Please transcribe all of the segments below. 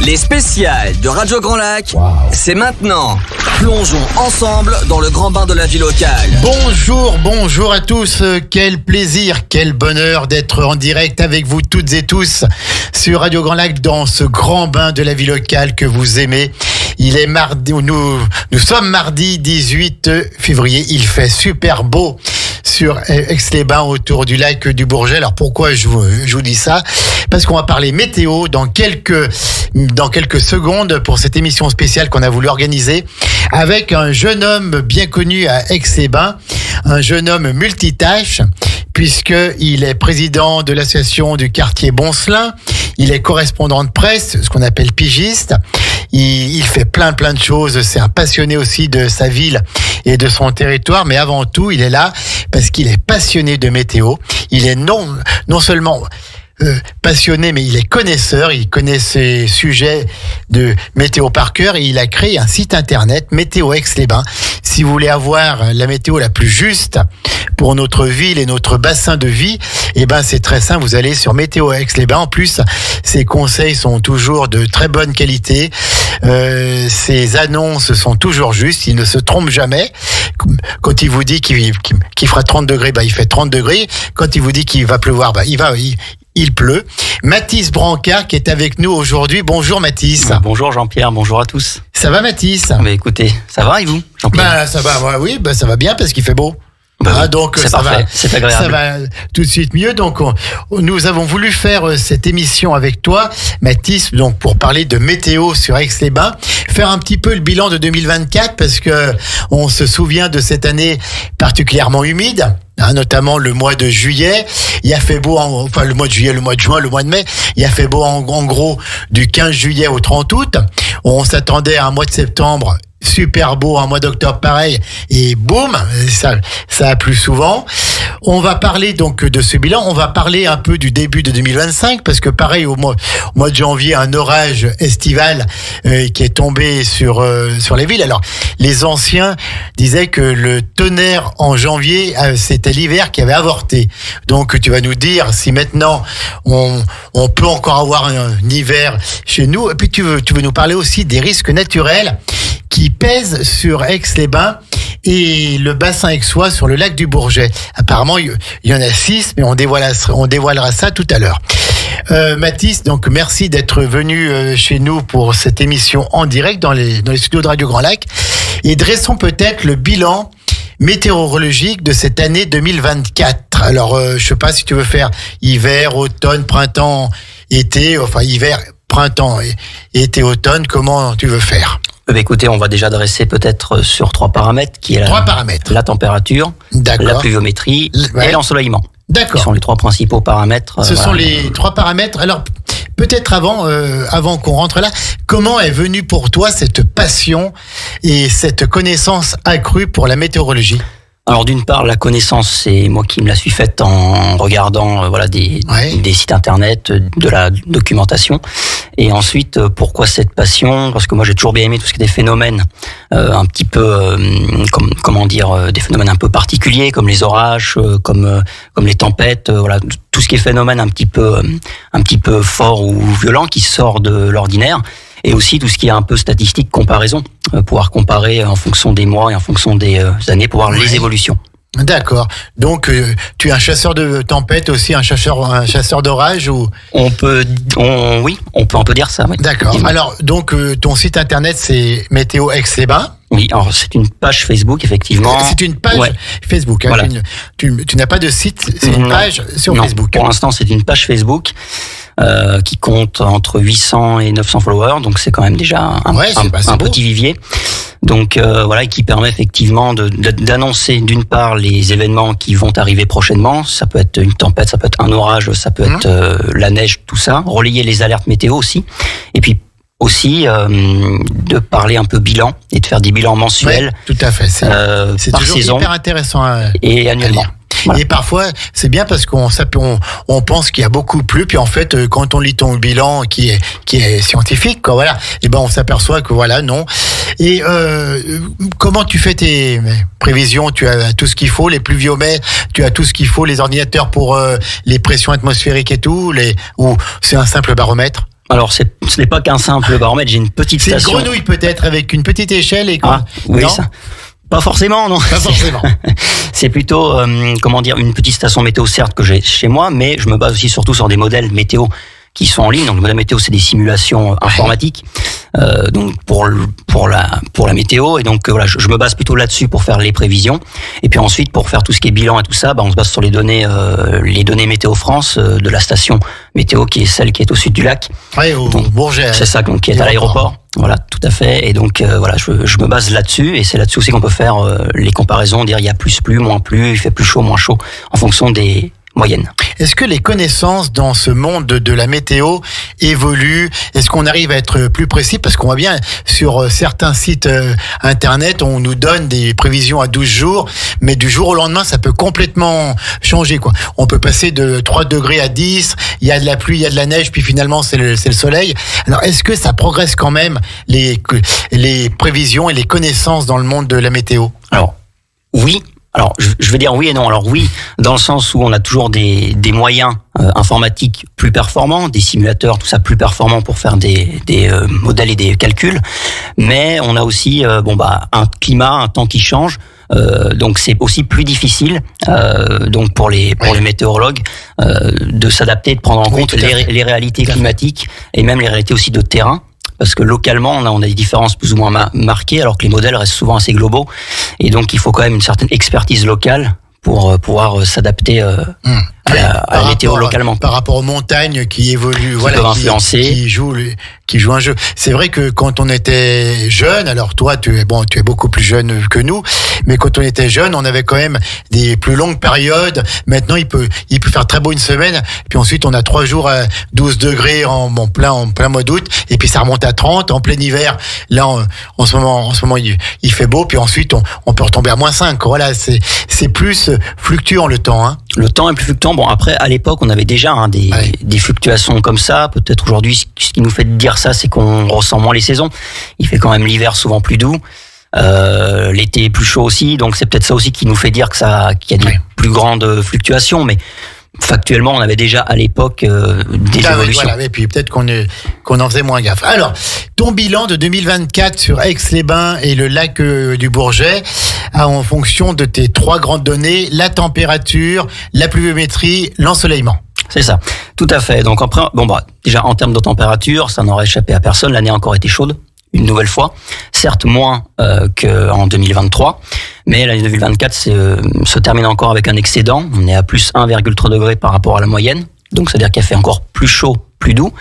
Les spéciales de Radio Grand Lac, c'est maintenant. Plongeons ensemble dans le grand bain de la vie locale. Bonjour à tous. Quel plaisir, quel bonheur d'être en direct avec vous toutes et tous sur Radio Grand Lac dans ce grand bain de la vie locale que vous aimez. Il est mardi, nous sommes mardi 18 février. Il fait super beau sur Aix-les-Bains autour du lac du Bourget. Alors pourquoi je vous dis ça? Parce qu'on va parler météo dans quelques secondes pour cette émission spéciale qu'on a voulu organiser avec un jeune homme bien connu à Aix-les-Bains, un jeune homme multitâche puisqu'il est président de l'association du quartier Boncelin, il est correspondant de presse, ce qu'on appelle pigiste, il fait plein de choses, c'est un passionné aussi de sa ville et de son territoire, mais avant tout, il est là parce qu'il est passionné de météo, il est non seulement passionné, mais il est connaisseur, il connaît ces sujets de météo par cœur et il a créé un site internet Météo Aix-les-Bains. Si vous voulez avoir la météo la plus juste pour notre ville et notre bassin de vie, eh ben c'est très simple, vous allez sur Météo Aix-les-Bains. En plus, ses conseils sont toujours de très bonne qualité. Ses annonces sont toujours justes, il ne se trompe jamais. Quand il vous dit qu'il fera 30 degrés, il fait 30 degrés. Quand il vous dit qu'il va pleuvoir, il pleut. Mathis Brancard qui est avec nous aujourd'hui. Bonjour Mathis. Bonjour Jean-Pierre, bonjour à tous. Ça va Mathis? Écoutez, ça va et vous Jean-Pierre? Ça va, ça va bien parce qu'il fait beau. Donc c'est parfait, c'est agréable. Ça va tout de suite mieux. Donc nous avons voulu faire cette émission avec toi, Mathis, donc pour parler de météo sur Aix-les-Bains, faire un petit peu le bilan de 2024 parce que on se souvient de cette année particulièrement humide. Notamment le mois de juillet, il a fait beau, le mois de juillet, le mois de juin, le mois de mai, il a fait beau en gros du 15 juillet au 30 août. On s'attendait à un mois de septembre super beau, un mois d'octobre pareil, et boum, ça a plu souvent. On va parler donc de ce bilan, on va parler un peu du début de 2025, parce que pareil, au mois de janvier, un orage estival qui est tombé sur les villes. Alors, les anciens disaient que le tonnerre en janvier, c'était l'hiver qui avait avorté. Donc, tu vas nous dire si maintenant on peut encore avoir un hiver chez nous. Et puis, tu veux nous parler aussi des risques naturels qui pèse sur Aix-les-Bains et le bassin aixois sur le lac du Bourget. Apparemment, il y en a 6, mais on dévoilera ça tout à l'heure. Mathis, donc merci d'être venu chez nous pour cette émission en direct dans les studios de Radio Grand Lac. Et dressons peut-être le bilan météorologique de cette année 2024. Alors, je sais pas si tu veux faire hiver, automne, printemps, été, enfin hiver, printemps, été, automne, comment tu veux faire? Écoutez, on va déjà dresser peut-être sur 3 paramètres, qui est la température, la pluviométrie et l'ensoleillement. D'accord. Ce sont les 3 principaux paramètres. Ce sont les 3 paramètres. Alors, peut-être avant qu'on rentre là, comment est venue pour toi cette passion et cette connaissance accrue pour la météorologie? Alors d'une part, la connaissance, c'est moi qui me la suis faite en regardant des sites internet, de la documentation. Et ensuite, pourquoi cette passion? Parce que moi j'ai toujours bien aimé tout ce qui est des phénomènes un petit peu, des phénomènes un peu particuliers, comme les orages, comme les tempêtes, tout ce qui est phénomène un petit peu fort ou violent qui sort de l'ordinaire. Et aussi tout ce qui est un peu statistique, comparaison, pouvoir comparer en fonction des mois et en fonction des années, pour voir les évolutions. D'accord. Donc tu es un chasseur de tempêtes aussi, un chasseur d'orage ou? On peut dire ça. Oui. D'accord. Alors donc ton site internet c'est Météo Aix-les-Bains. Oui, alors c'est une page Facebook effectivement. C'est une page Facebook. Hein, voilà. Tu n'as pas de site, c'est une page sur Facebook. Pour l'instant c'est une page Facebook. Qui compte entre 800 et 900 followers, donc c'est quand même déjà un petit vivier. Donc et qui permet effectivement d'annoncer d'une part les événements qui vont arriver prochainement. Ça peut être une tempête, ça peut être un orage, ça peut être la neige, tout ça. Relayer les alertes météo aussi. Et puis aussi de parler un peu bilan et de faire des bilans mensuels. Oui, tout à fait. C'est par toujours saison hyper intéressant et annuellement. Voilà. Et parfois, c'est bien parce qu'on pense qu'il y a beaucoup plu, puis en fait, quand on lit ton bilan qui est scientifique, quoi, voilà, et ben on s'aperçoit que voilà, non. Et comment tu fais tes prévisions? Tu as tout ce qu'il faut, les pluviomètres, tu as tout ce qu'il faut, les ordinateurs pour les pressions atmosphériques et tout, ou c'est un simple baromètre? Alors, ce n'est pas qu'un simple baromètre, j'ai une petite station. C'est une grenouille peut-être, avec une petite échelle et quoi. Oui, ça. Pas forcément, non. Pas forcément. C'est plutôt, une petite station météo, certes, que j'ai chez moi, mais je me base aussi surtout sur des modèles météo qui sont en ligne. Donc, le modèle météo, c'est des simulations informatiques, donc pour la météo. Et donc, voilà, je me base plutôt là-dessus pour faire les prévisions. Et puis ensuite, pour faire tout ce qui est bilan et tout ça, on se base sur les données Météo France de la station météo qui est celle qui est au sud du lac. Oui, au Bourget. C'est ça, donc qui est à l'aéroport. Voilà, tout à fait. Et donc, je me base là-dessus. Et c'est là-dessus aussi qu'on peut faire les comparaisons, dire il y a plus, moins plus, il fait plus chaud, moins chaud, en fonction des moyenne. Est-ce que les connaissances dans ce monde de la météo évoluent? Est-ce qu'on arrive à être plus précis? Parce qu'on voit bien sur certains sites internet, on nous donne des prévisions à 12 jours, mais du jour au lendemain, ça peut complètement changer, quoi. On peut passer de 3 degrés à 10, il y a de la pluie, il y a de la neige, puis finalement, c'est le soleil. Alors, est-ce que ça progresse quand même, les prévisions et les connaissances dans le monde de la météo? Alors, oui. Alors, je vais dire oui et non. Alors oui, dans le sens où on a toujours des moyens informatiques plus performants, des simulateurs, tout ça plus performants pour faire des modèles et des calculs. Mais on a aussi un climat, un temps qui change. Donc c'est aussi plus difficile donc pour les météorologues de s'adapter, de prendre en compte les réalités climatiques et même les réalités aussi de terrain. Parce que localement, on a des différences plus ou moins marquées, alors que les modèles restent souvent assez globaux. Et donc, il faut quand même une certaine expertise locale pour pouvoir s'adapter à la météo localement. Par rapport aux montagnes qui évoluent, peuvent influencer. Qui jouent un jeu. C'est vrai que quand on était jeune, alors toi, tu es beaucoup plus jeune que nous, mais quand on était jeune, on avait quand même des plus longues périodes. Maintenant, il peut faire très beau une semaine, puis ensuite on a 3 jours à 12 degrés en plein mois d'août, et puis ça remonte à 30 en plein hiver. Là, en ce moment, il fait beau, puis ensuite on peut retomber à -5. Voilà, c'est plus fluctuant le temps, hein. Le temps est plus fluctuant. Bon, après, à l'époque, on avait déjà des fluctuations comme ça. Peut-être aujourd'hui, ce qui nous fait dire ça, c'est qu'on ressent moins les saisons. Il fait quand même l'hiver souvent plus doux. L'été est plus chaud aussi. Donc, c'est peut-être ça aussi qui nous fait dire qu'il y a des plus grandes fluctuations. Mais factuellement, on avait déjà à l'époque des évolutions. Voilà, et puis peut-être qu'on en faisait moins gaffe. Alors, ton bilan de 2024 sur Aix-les-Bains et le lac du Bourget, en fonction de tes 3 grandes données, la température, la pluviométrie, l'ensoleillement. C'est ça, tout à fait. Donc après, déjà en termes de température, ça n'aurait échappé à personne. L'année a encore été chaude, une nouvelle fois. Certes moins qu'en 2023, mais l'année 2024 se termine encore avec un excédent. On est à plus 1,3 degré par rapport à la moyenne. Donc c'est-à-dire qu'il a fait encore plus chaud, plus doux.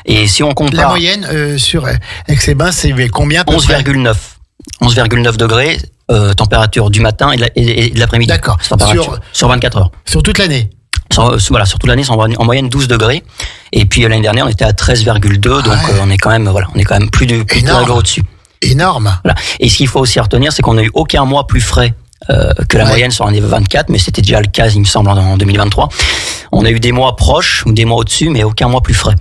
Et si on compare... La moyenne sur Aix-les-Bains, c'est combien? 11,9. 11,9 degrés, température du matin et de l'après-midi. D'accord. Sur 24 heures. Sur toute l'année? Sur toute l'année, c'est en moyenne 12 degrés. Et puis l'année dernière, on était à 13,2, donc on est quand même plus de degrés au-dessus. Énorme. Voilà. Et ce qu'il faut aussi retenir, c'est qu'on n'a eu aucun mois plus frais que la moyenne sur l'année 24, mais c'était déjà le cas, il me semble, en 2023. On a eu des mois proches ou des mois au-dessus, mais aucun mois plus frais.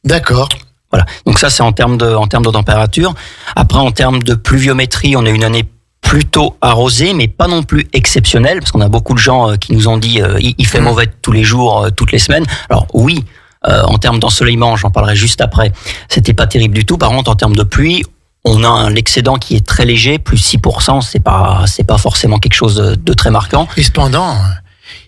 D'accord. Voilà. Donc ça, c'est en termes de température. Après, en termes de pluviométrie, on a une année plutôt arrosée, mais pas non plus exceptionnelle, parce qu'on a beaucoup de gens qui nous ont dit il fait mauvais tous les jours, toutes les semaines. Alors oui, en termes d'ensoleillement, j'en parlerai juste après, c'était pas terrible du tout. Par contre, en termes de pluie, on a l'excédent qui est très léger, plus 6%, c'est pas forcément quelque chose de très marquant. Et cependant,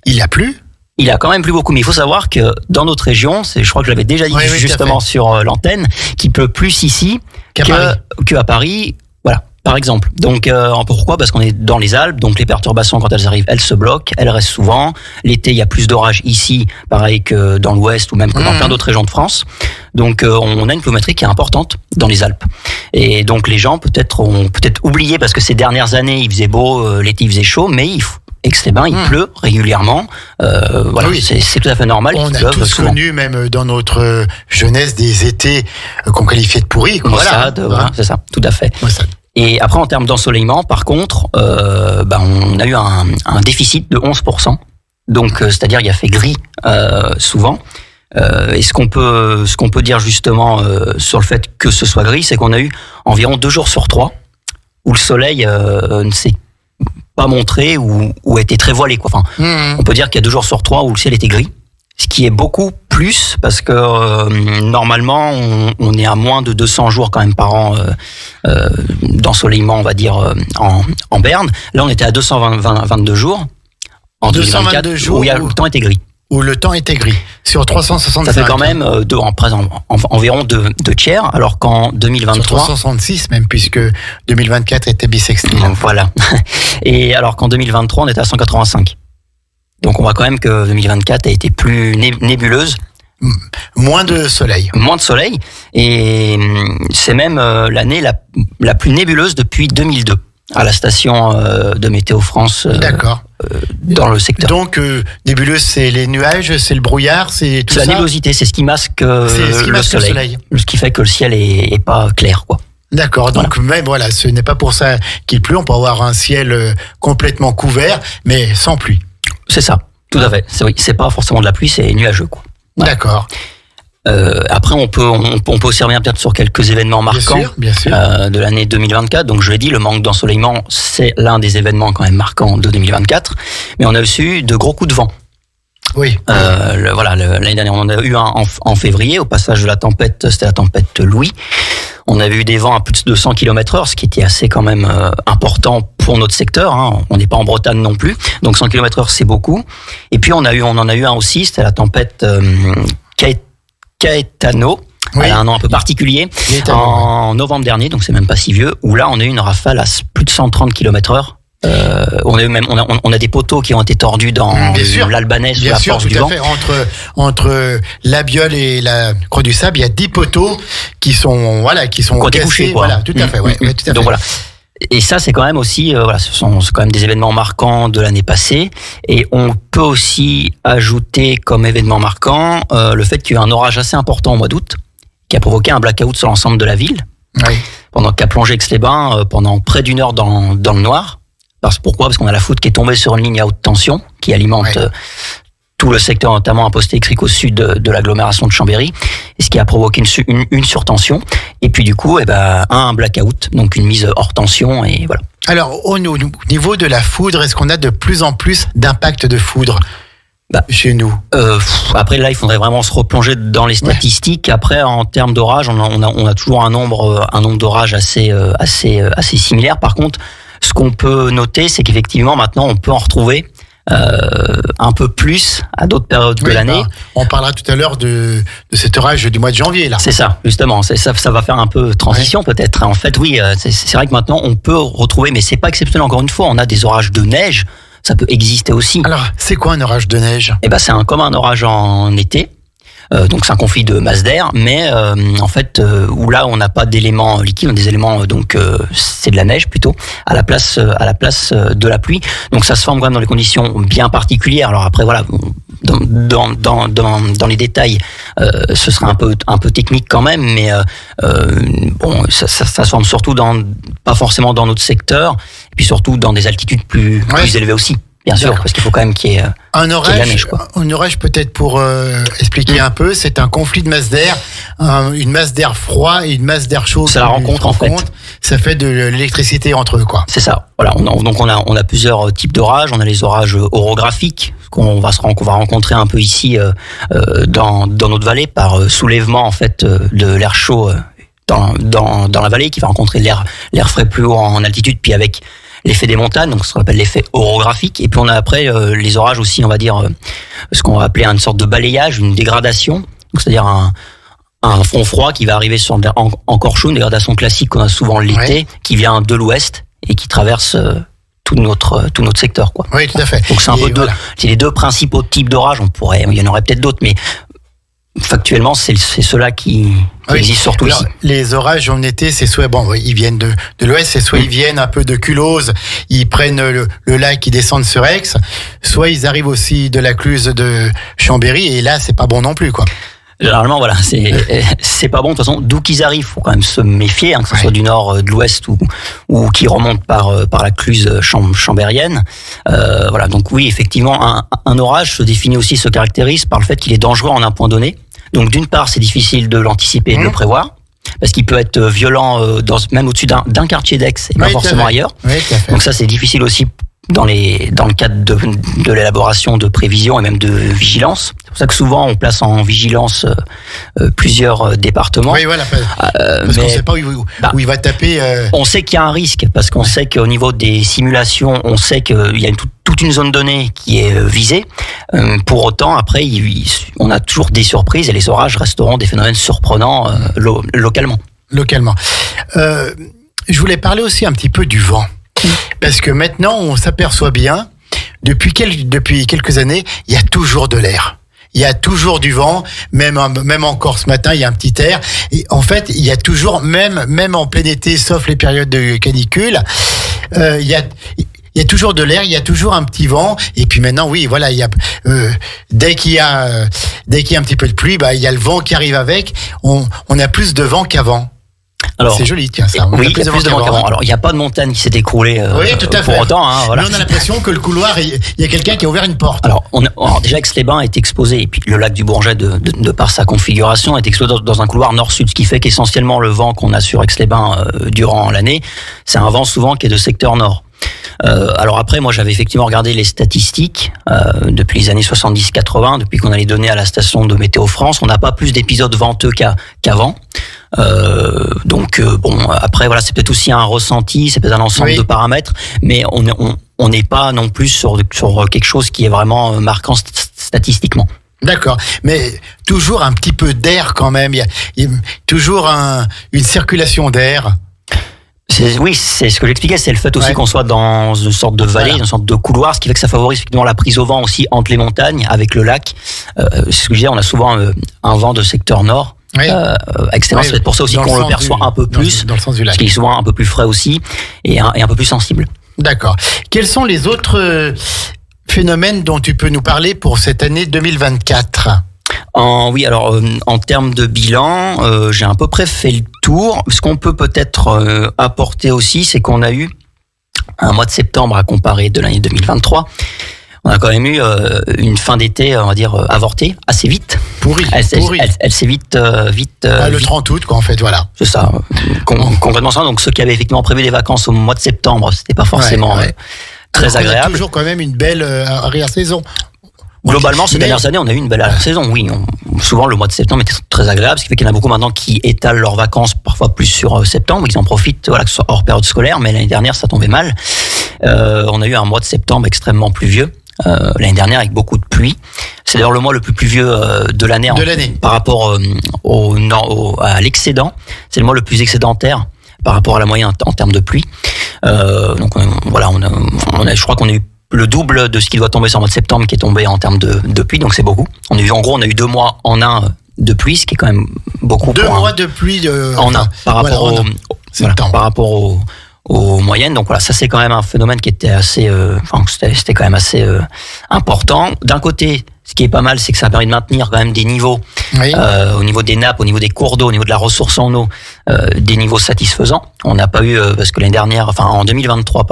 il a plu? Il a quand même plu beaucoup, mais il faut savoir que dans notre région, je crois que je l'avais déjà dit justement sur l'antenne, qu'il pleut plus ici qu'à Paris. Voilà, par exemple. Donc pourquoi? Parce qu'on est dans les Alpes, donc les perturbations quand elles arrivent, elles se bloquent, elles restent souvent. L'été, il y a plus d'orages ici, pareil que dans l'Ouest ou même que dans plein d'autres régions de France. Donc on a une pluviométrie qui est importante dans les Alpes. Et donc les gens ont peut-être oublié, parce que ces dernières années, il faisait beau, l'été il faisait chaud, mais Aix-les-Bains, il pleut régulièrement. Voilà, oui. C'est tout à fait normal. On a tous connu, même dans notre jeunesse, des étés qu'on qualifiait de pourris. Maussade, voilà, c'est ça, tout à fait. Maussade. Et après, en termes d'ensoleillement, par contre, on a eu un déficit de 11%. Donc, c'est-à-dire il a fait gris souvent. Et ce qu'on peut dire justement sur le fait que ce soit gris, c'est qu'on a eu environ 2 jours sur 3 où le soleil ne s'est pas montré ou était très voilé, quoi. Enfin, on peut dire qu'il y a 2 jours sur 3 où le ciel était gris. Ce qui est beaucoup plus parce que normalement on est à moins de 200 jours quand même par an d'ensoleillement, on va dire en Berne. Là on était à 222 jours en 2024 jours où le temps était gris. Où le temps était gris sur 365. Ça fait quand même environ deux tiers, alors qu'en 2023 sur 366 même, puisque 2024 était bissextile. Voilà. Et alors qu'en 2023 on était à 185. Donc on voit quand même que 2024 a été plus nébuleuse. Moins de soleil. Moins de soleil. Et c'est même l'année la plus nébuleuse depuis 2002 à la station de Météo France. D'accord. Dans le secteur. Donc nébuleuse, c'est les nuages, c'est le brouillard, c'est tout ça. C'est la nébulosité, c'est ce qui masque, le soleil. Ce qui fait que le ciel est pas clair, quoi. D'accord, donc même voilà, ce n'est pas pour ça qu'il pleut, on peut avoir un ciel complètement couvert, mais sans pluie. C'est ça, tout à fait. C'est pas forcément de la pluie, c'est nuageux, quoi. Ouais. D'accord. Après, on peut aussi revenir peut-être sur quelques événements marquants bien sûr. De l'année 2024. Donc, je l'ai dit, le manque d'ensoleillement, c'est l'un des événements quand même marquants de 2024. Mais on a aussi eu de gros coups de vent. Oui. L'année dernière, on en a eu un en février, au passage de la tempête, c'était la tempête Louis. On avait eu des vents à plus de 200 km/h, ce qui était assez quand même important pour notre secteur. Hein. On n'est pas en Bretagne non plus, donc 100 km/h c'est beaucoup. Et puis on en a eu un aussi, c'était la tempête Caetano. Oui. Elle a un nom un peu particulier. En novembre dernier, donc c'est même pas si vieux. Où là on a eu une rafale à plus de 130 km/h. On a des poteaux qui ont été tordus dans l'Albanais sous la force du vent. Entre la Biole et la Croix du Sable, il y a 10 poteaux qui sont cassés. Couchés, quoi. Voilà, tout à fait. Ouais, tout à fait. Donc voilà. Et ça, c'est quand même aussi, c'est quand même des événements marquants de l'année passée. Et on peut aussi ajouter comme événement marquant le fait qu'il y a eu un orage assez important au mois d'août, qui a provoqué un blackout sur l'ensemble de la ville, qu'a plongé Aix-les-Bains pendant près d'une heure dans le noir. Pourquoi ? Parce qu'on a la foudre qui est tombée sur une ligne à haute tension qui alimente tout le secteur, notamment un poste électrique au sud de l'agglomération de Chambéry, et ce qui a provoqué une surtension. Et puis du coup, un blackout, donc une mise hors tension, et voilà. Alors, au niveau de la foudre, est-ce qu'on a de plus en plus d'impact de foudre chez nous? Après, là, il faudrait vraiment se replonger dans les statistiques. Après, en termes d'orage, on a toujours un nombre d'orages assez similaire. Par contre, ce qu'on peut noter, c'est qu'effectivement, maintenant, on peut en retrouver un peu plus à d'autres périodes de l'année. On parlera tout à l'heure de cet orage du mois de janvier, là. C'est ça, justement. Ça va faire un peu transition, peut-être. En fait, oui, c'est vrai que maintenant, on peut retrouver, mais c'est pas exceptionnel, encore une fois. On a des orages de neige. Ça peut exister aussi. Alors, c'est quoi un orage de neige ? C'est comme un orage en été. Donc c'est un conflit de masse d'air, mais en fait où là on n'a pas d'éléments liquides, on a des éléments c'est de la neige plutôt à la place de la pluie. Donc ça se forme quand même dans des conditions bien particulières. Alors après voilà, dans les détails, ce serait un peu technique quand même, mais ça se forme surtout pas forcément dans notre secteur, et puis surtout dans des altitudes plus élevées aussi. Bien sûr, parce qu'il faut quand même qu'il y ait un orage peut-être pour expliquer un peu, c'est un conflit de masse d'air, une masse d'air froid et une masse d'air chaud. Ça la rencontre en fait. Ça fait de l'électricité entre eux, quoi. C'est ça. Voilà. On a plusieurs types d'orages. On a les orages orographiques qu'on va rencontrer un peu ici dans notre vallée par soulèvement en fait de l'air chaud dans la vallée qui va rencontrer l'air frais plus haut en altitude, puis avec l'effet des montagnes, donc ce qu'on appelle l'effet orographique. Et puis on a après les orages aussi, on va dire ce qu'on va appeler une sorte de balayage, une dégradation, donc c'est-à-dire un front froid qui va arriver sur encore chaud, une dégradation classique qu'on a souvent l'été, qui vient de l'ouest et qui traverse tout notre secteur, quoi. Oui, tout à fait. Donc c'est un peu c'est les deux principaux types d'orages. Il y en aurait peut-être d'autres, mais factuellement, c'est ceux-là qui existent surtout ici. Les orages en été, c'est soit ils viennent de l'ouest, c'est soit ils viennent un peu de Culose, ils prennent le lac, ils descendent sur Aix, soit ils arrivent aussi de la Cluse de Chambéry, et là, c'est pas bon non plus, quoi. Généralement, voilà, c'est pas bon. De toute façon, d'où qu'ils arrivent, faut quand même se méfier, que ce soit du nord, de l'ouest ou qui remontent par la Cluse chambérienne. Voilà. Donc oui, effectivement, un orage se définit aussi, se caractérise par le fait qu'il est dangereux en un point donné. Donc d'une part, c'est difficile de l'anticiper et de le prévoir, parce qu'il peut être violent même au-dessus d'un quartier d'Aix et pas forcément ailleurs. Oui, tout à fait. Donc ça, c'est difficile aussi dans le cadre de l'élaboration de prévisions et même de vigilance. C'est pour ça que souvent on place en vigilance plusieurs départements. Oui, voilà, parce qu'on ne sait pas où il va taper. On sait qu'il y a un risque, parce qu'on sait qu'au niveau des simulations, on sait qu'il y a toute une zone donnée qui est visée. Pour autant, après, on a toujours des surprises et les orages resteront des phénomènes surprenants localement. Localement. Je voulais parler aussi un petit peu du vent. Parce que maintenant, on s'aperçoit bien, depuis quelques années, il y a toujours de l'air. Il y a toujours du vent, même encore ce matin, il y a un petit air. Et en fait, il y a toujours, même en plein été, sauf les périodes de canicule, il y a toujours de l'air, il y a toujours un petit vent. Et puis maintenant, oui, voilà, dès qu'il y a un petit peu de pluie, il y a le vent qui arrive avec. On a plus de vent qu'avant. Alors, c'est joli, tiens, ça. Oui, il y a plus de vent qu'avant. Alors, il n'y a pas de montagne qui s'est écroulée tout à fait. Pour autant. Voilà. Mais on a l'impression que le couloir, il y a quelqu'un qui a ouvert une porte. Alors, déjà, Aix-les-Bains est exposé, et puis le lac du Bourget, de par sa configuration, est exposé dans un couloir nord-sud, ce qui fait qu'essentiellement le vent qu'on a sur Aix-les-Bains durant l'année, c'est un vent souvent qui est de secteur nord. Alors après, moi j'avais effectivement regardé les statistiques depuis les années 70-80, depuis qu'on a les données à la station de Météo France, on n'a pas plus d'épisodes venteux qu'avant. Donc après voilà, c'est peut-être aussi un ressenti, c'est peut-être un ensemble de paramètres, mais on n'est pas non plus sur quelque chose qui est vraiment marquant statistiquement. D'accord, mais toujours un petit peu d'air quand même, il y a toujours une circulation d'air. Oui, c'est ce que j'expliquais, c'est le fait aussi qu'on soit dans une sorte de vallée, une sorte de couloir, ce qui fait que ça favorise effectivement la prise au vent aussi entre les montagnes, avec le lac. C'est ce que je disais, on a souvent un vent de secteur nord. Extrêmement, c'est peut-être pour ça aussi qu'on le perçoit un peu plus, dans le sens du lac. Parce qu'il est souvent un peu plus frais aussi et un peu plus sensible. D'accord. Quels sont les autres phénomènes dont tu peux nous parler pour cette année 2024 ? En termes de bilan, j'ai à peu près fait le tour. Ce qu'on peut peut-être apporter aussi, c'est qu'on a eu un mois de septembre à comparer de l'année 2023. On a quand même eu une fin d'été, on va dire, avortée, assez vite. Pourrie. Elle s'est vite. Le 30 août, quoi, en fait, voilà. C'est ça, complètement ça. Donc ceux qui avaient effectivement prévu les vacances au mois de septembre, c'était pas forcément très agréable. On a toujours quand même une belle arrière-saison. Globalement, ces dernières années, on a eu une belle saison, oui. Souvent, le mois de septembre était très agréable, ce qui fait qu'il y en a beaucoup maintenant qui étalent leurs vacances parfois plus sur septembre. Ils en profitent, que ce soit hors période scolaire, mais l'année dernière, ça tombait mal. On a eu un mois de septembre extrêmement pluvieux. L'année dernière, avec beaucoup de pluie. C'est d'ailleurs le mois le plus pluvieux de l'année. Par rapport à l'excédent. C'est le mois le plus excédentaire par rapport à la moyenne en termes de pluie. Donc, je crois qu'on a eu le double de ce qui doit tomber sur le mois de septembre qui est tombé en termes de pluie, donc c'est beaucoup. On a eu 2 mois en un de pluie, ce qui est quand même beaucoup. 2 mois de pluie en un par rapport aux moyennes. Donc voilà, ça c'est quand même un phénomène qui était assez, c'était quand même assez important. D'un côté, ce qui est pas mal, c'est que ça a permis de maintenir quand même des niveaux au niveau des nappes, au niveau des cours d'eau, au niveau de la ressource en eau, des niveaux satisfaisants. On n'a pas eu parce que l'année dernière, en 2023,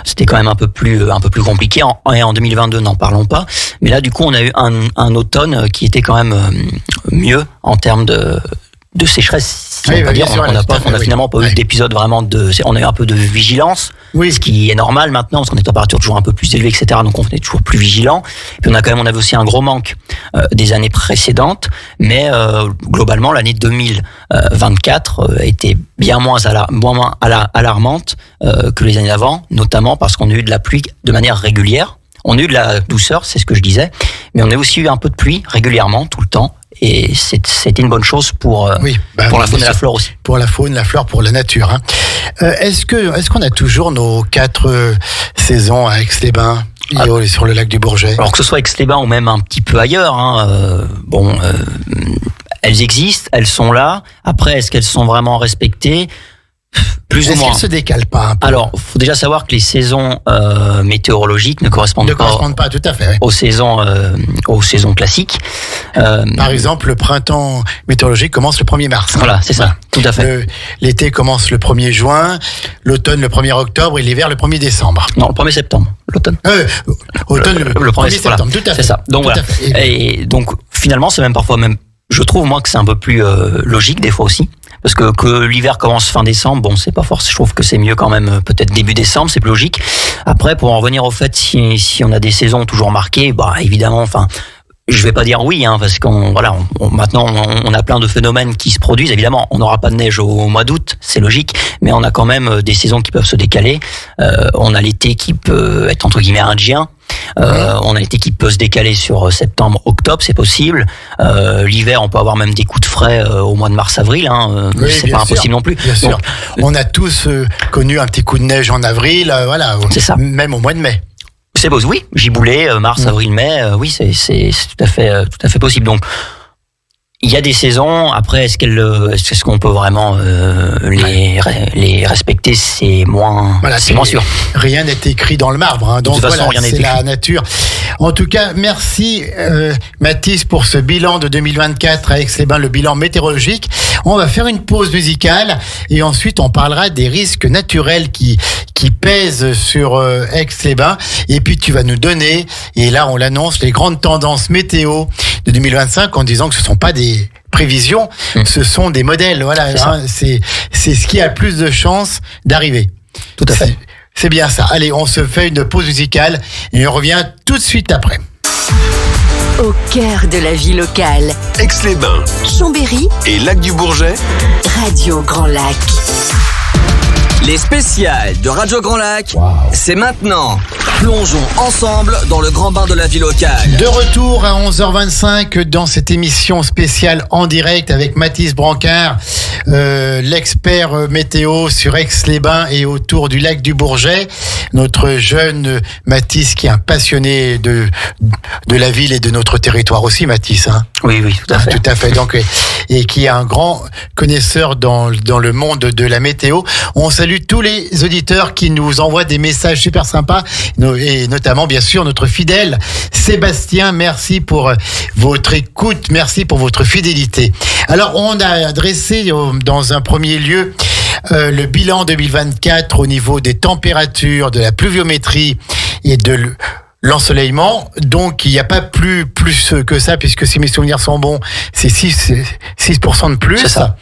c'était quand même un peu plus compliqué. En 2022, n'en parlons pas. Mais là, du coup, on a eu un automne qui était quand même mieux en termes de sécheresse. On a finalement pas eu d'épisode vraiment on a eu un peu de vigilance, ce qui est normal maintenant parce qu'on est en température toujours un peu plus élevée, etc. Donc on est toujours plus vigilant. Et puis on avait aussi un gros manque des années précédentes, mais globalement l'année 2024 était bien moins alarmante que les années d'avant, notamment parce qu'on a eu de la pluie de manière régulière. On a eu de la douceur, c'est ce que je disais, mais on a aussi eu un peu de pluie régulièrement, tout le temps. Et c'était une bonne chose pour la faune et la flore aussi. Pour la faune, la flore, pour la nature. Hein. Est-ce qu'on a toujours nos 4 saisons à Aix-les-Bains et sur le lac du Bourget ? Alors que ce soit Aix-les-Bains ou même un petit peu ailleurs, elles existent, elles sont là. Après, est-ce qu'elles sont vraiment respectées ? Plus ou moins. Est-ce qu'elles se décalent pas un peu ? Alors, il faut déjà savoir que les saisons météorologiques ne correspondent pas tout à fait, aux saisons classiques. Par exemple, le printemps météorologique commence le 1er mars. Voilà, c'est ça, tout à fait. L'été commence le 1er juin, l'automne le 1er octobre et l'hiver le 1er décembre. Non, le 1er septembre, l'automne. Automne le 1er septembre, voilà, tout à fait. C'est ça. Donc voilà. Et donc finalement, c'est même parfois je trouve moi que c'est un peu plus logique des fois aussi. parce que l'hiver commence fin décembre, bon, c'est pas forcément, je trouve que c'est mieux quand même, peut-être début décembre, c'est plus logique. Après, pour en revenir au fait, si on a des saisons toujours marquées, bah, évidemment, enfin, je vais pas dire oui, hein, parce maintenant on a plein de phénomènes qui se produisent. Évidemment, on n'aura pas de neige au mois d'août, c'est logique, mais on a quand même des saisons qui peuvent se décaler. On a l'été qui peut être entre guillemets indien. On a l'été qui peut se décaler sur septembre, octobre, c'est possible. L'hiver, on peut avoir même des coups de frais au mois de mars, avril. Hein, oui, c'est pas impossible non plus. Bien sûr. On a tous connu un petit coup de neige en avril, voilà. C'est ça. Même au mois de mai. C'est beau, oui. Giboulé, mars, avril, mai, oui, c'est tout à fait possible. Donc, il y a des saisons. Après, est-ce qu'on peut vraiment les respecter? C'est moins, voilà, c'est moins sûr. Rien n'est écrit dans le marbre. Hein. Donc de toute façon, voilà, c'est la nature. En tout cas, merci Mathis pour ce bilan de 2024 à Aix-les-Bains, le bilan météorologique. On va faire une pause musicale et ensuite on parlera des risques naturels qui pèsent sur Aix-les-Bains. Et puis tu vas nous donner, et là on l'annonce, les grandes tendances météo de 2025 en disant que ce ne sont pas des prévisions, ce sont des modèles. Voilà, c'est ce qui a le plus de chances d'arriver. Tout à fait. C'est bien ça. Allez, on se fait une pause musicale et on revient tout de suite après. Au cœur de la vie locale. Aix-les-Bains, Chambéry et Lac-du-Bourget. Radio Grand Lac. Les spéciales de Radio Grand Lac, c'est maintenant. Plongeons ensemble dans le grand bain de la vie locale. De retour à 11h25 dans cette émission spéciale en direct avec Mathis Brancard, l'expert météo sur Aix-les-Bains et autour du lac du Bourget. Notre jeune Mathis qui est un passionné de la ville et de notre territoire aussi, Mathis. Hein. Oui, tout à fait. Tout à fait. Donc, et qui est un grand connaisseur dans le monde de la météo. On salue tous les auditeurs qui nous envoient des messages super sympas et notamment bien sûr notre fidèle Sébastien. Merci pour votre écoute, merci pour votre fidélité. Alors on a adressé dans un premier lieu le bilan 2024 au niveau des températures, de la pluviométrie et de l'ensoleillement. Donc il n'y a pas plus que ça, puisque si mes souvenirs sont bons, c'est 6% de plus. C'est ça.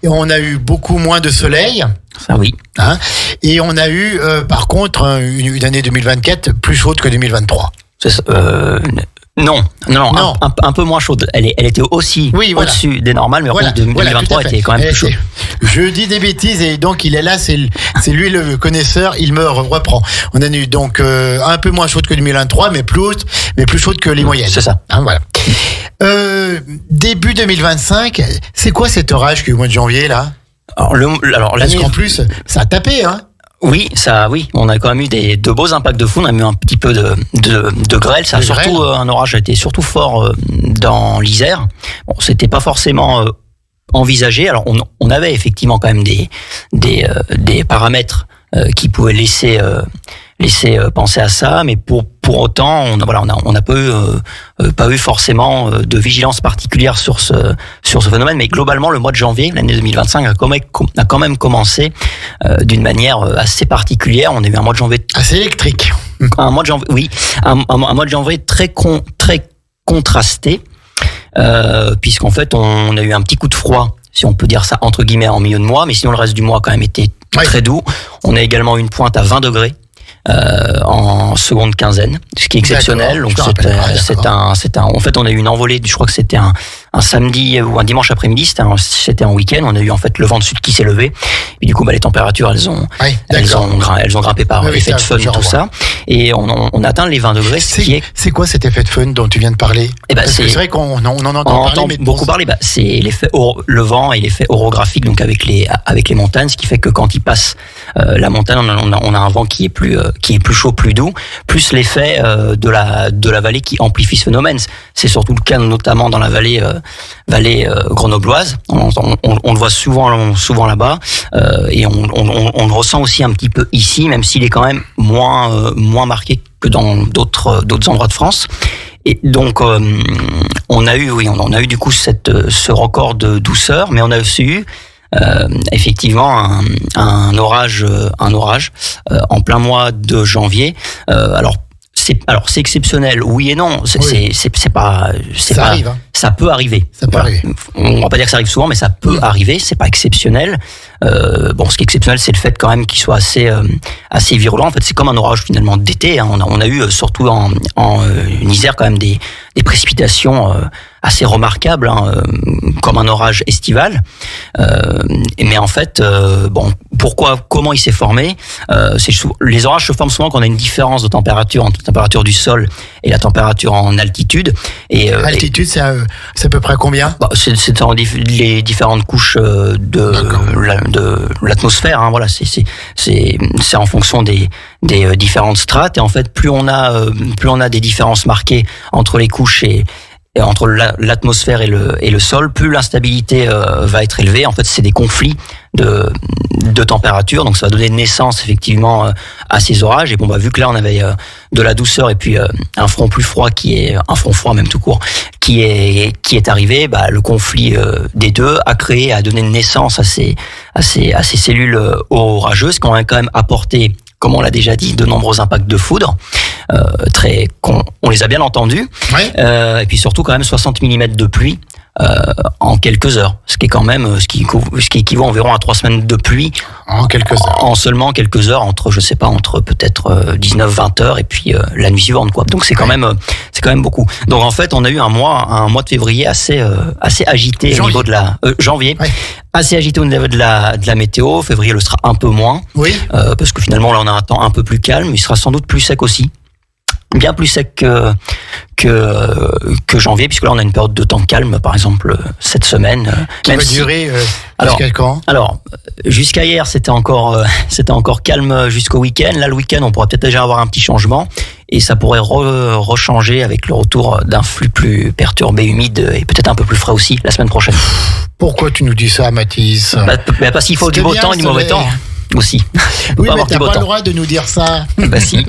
Et on a eu beaucoup moins de soleil. Ça oui. Hein, et on a eu par contre une année 2024 plus chaude que 2023. Non. Un peu moins chaude. Elle était aussi au-dessus des normales, mais en 2023 était quand même plus chaude. Je dis des bêtises et donc il est là, c'est lui le connaisseur, il me reprend. On a eu donc un peu moins chaude que 2023, mais plus chaude que les moyennes. C'est ça. Hein, voilà. Début 2025, c'est quoi cet orage qui est au mois de janvier là? Parce qu'en plus, ça a tapé, hein? Oui, on a quand même eu de beaux impacts de foudre, on a eu un petit peu de grêle. Ça a surtout un orage a été surtout fort dans l'Isère. Bon, c'était pas forcément envisagé. Alors on avait effectivement quand même des paramètres qui pouvaient laisser penser à ça, mais pour autant, on n'a pas eu forcément de vigilance particulière sur ce phénomène. Mais globalement, le mois de janvier, l'année 2025, a quand même commencé d'une manière assez particulière. On a eu un mois de janvier assez électrique. Un mois de janvier, oui, un mois de janvier très contrasté, puisqu'en fait, on a eu un petit coup de froid, si on peut dire ça entre guillemets, en milieu de mois, mais sinon le reste du mois quand même était très doux. On a également une pointe à 20 degrés. En seconde quinzaine, ce qui est exceptionnel. Donc en fait, on a eu une envolée. Je crois que c'était un samedi ou un dimanche après-midi. C'était un week-end. On a eu en fait le vent de sud qui s'est levé. Et du coup, les températures, elles ont grimpé par effet de fun, tout ça. Et on atteint les 20 degrés. C'est quoi cet effet de fun dont tu viens de parler? C'est vrai qu'on en entend beaucoup parler. C'est l'effet le vent et l'effet orographique, donc avec les montagnes, ce qui fait que quand il passe la montagne, on a un vent qui est plus chaud, plus doux, plus l'effet de la vallée qui amplifie ce phénomène. C'est surtout le cas notamment dans la vallée grenobloise. On le voit souvent là-bas, et on le ressent aussi un petit peu ici, même s'il est quand même moins marqué que dans d'autres endroits de France. Et donc on a eu du coup ce record de douceur, mais on a aussi eu effectivement un orage en plein mois de janvier. Alors c'est exceptionnel, oui et non. C'est pas. Ça arrive. Hein. Ça peut arriver. Ça peut arriver. On va pas dire que ça arrive souvent, mais ça peut arriver. C'est pas exceptionnel. Ce qui est exceptionnel, c'est le fait quand même qu'il soit assez virulent. En fait, c'est comme un orage finalement d'été. Hein. On a eu surtout en Isère quand même des précipitations assez remarquables, hein, comme un orage estival. Mais en fait, comment il s'est formé? Les orages se forment souvent quand on a une différence de température entre la température du sol et la température en altitude. Altitude, c'est à peu près combien? C'est dans les différentes couches de l'atmosphère. Hein, voilà, c'est en fonction des différentes strates. Et en fait, plus on a des différences marquées entre les couches et entre l'atmosphère et le sol, plus l'instabilité va être élevée. En fait, c'est des conflits de température, donc ça va donner naissance effectivement à ces orages. Et vu que là on avait de la douceur et puis un front plus froid un front froid même tout court, qui est arrivé, le conflit des deux a donné naissance à ces cellules orageuses qui ont quand même apporté, comme on l'a déjà dit, de nombreux impacts de foudre. On les a bien entendus. Ouais. Et puis surtout quand même 60 mm de pluie en quelques heures, ce qui est quand même ce qui équivaut environ à 3 semaines de pluie en quelques heures. En seulement quelques heures, entre peut-être 19-20 heures et puis la nuit suivante, quoi. Donc c'est quand même beaucoup. Donc en fait, on a eu un mois de février assez agité au niveau de la janvier. Ouais. Assez agité au niveau de la météo. Février le sera un peu moins. Oui. Parce que finalement là on a un temps un peu plus calme, il sera sans doute plus sec aussi. Bien plus sec que janvier, puisque là on a une période de temps calme, par exemple cette semaine. Qui va durer jusqu'à quand? Alors jusqu'à hier c'était encore calme jusqu'au week-end. Là le week-end on pourra peut-être déjà avoir un petit changement et ça pourrait rechanger avec le retour d'un flux plus perturbé, humide et peut-être un peu plus frais aussi la semaine prochaine. Pourquoi tu nous dis ça, Mathis? Parce qu'il faut du beau temps et du mauvais temps. Aussi. Oui, mais t'as pas le droit de nous dire ça. Si.